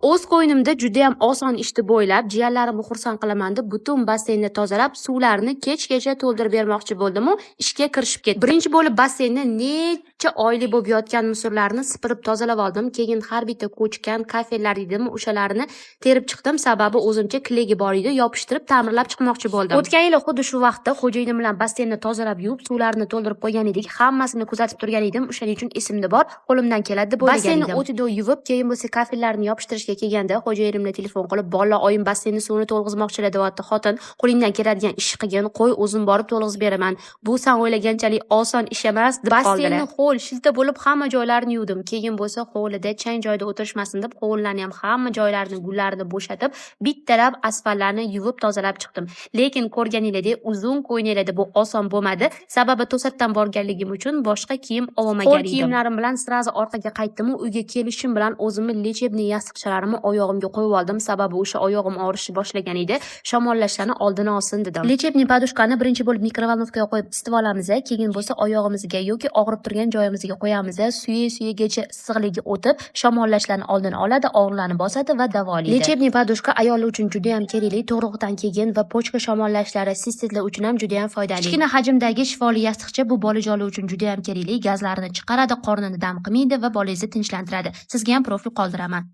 O'z qo'ynimda juda ham oson ishni bo'ylab, jiyanlarimni xursand qilaman deb butun basseynni tozalab, suvlarni kechgacha to'ldirib bermoqchi bo'ldim-u, ishga kirishib ketdim. Birinchi bo'lib basseynni necha oylik bo'lib yotgan musorlarni sipirib tozalab oldim. Keyin har bitta ko'chkan kafellar dedim, o'shalarni terib chiqdim, sababi o'zimcha klegi bor edi, yopishtirib ta'mirlab chiqmoqchi bo'ldim. O'tgan yili xuddi shu vaqtda xo'jayinim bilan basseynni tozalab yuvib, suvlarini to'ldirib qo'ygan edik. Hammasini kuzatib turgan edim, o'shaning uchun esimda bor, qo'limdan keladi deb o'ylagan edim. Basseynni o'tida yuvib, keyin bo'lsa kafellarni yopishtirishga kelganda xo'jayinimga telefon qilib, "Bola, oyim basseynni suvini to'lg'izmoqchilar" deyapti. "Xotin, qo'lingdan keladigan ish qilgin, qo'y, o'zim borib to'lg'izib beraman. Bu sen o'ylaganchalik oson ish emas" deb qoldilar. Basseynni ho'l, shilta bo'lib hamma joylarini yuvdim. Keyin bo'lsa hovlida chang joyda o'tirishmasin deb hovlilarni ham hamma joylarini, gullarini bo'shatib, bittalab asfaltlarni yuvib tozalab chiqdim. Lekin ko'rganingizdek, uzun ko'ylaklarda bu oson bo'lmadi. Sababi to'satdan borganligim uchun boshqa kiyim olmagan edim. Kiyimlarim bilan sirazi orqaga qaytdim-u, uyga kelishim bilan o'zimni lechebniy yostiqchalarimni oyog'imga qo'yib oldim. Sababi o'sha oyog'im og'rishni boshlagan edi. Shamollashlarni oldini olsin dedim. Lechebniy podushkani birinchi bo'lib mikrovolnovkaga qo'yib isitib olamiz, keyin bo'lsa oyog'imizga yoki og'rib turgan joyimizga qo'yamiz. Suyi-suyigacha issiqligi o'tib, shamollashlarni oldini oladi, og'riqlarni bosadi va davolaydi. Lechebniy podushka ayollar uchun juda ham kerakli, tug'ruqdan keyin va pochka shamollashlari, sistitlar uchun ham juda ham foydali. Kichkina hajmdagi shifoli yostiqcha bu bolajonlar uchun juda ham kerakli, gazlarini chiqaradi, qornini dam qilmaydi va bolangizni tinchlantiradi. Sizga ham profil qoldiraman.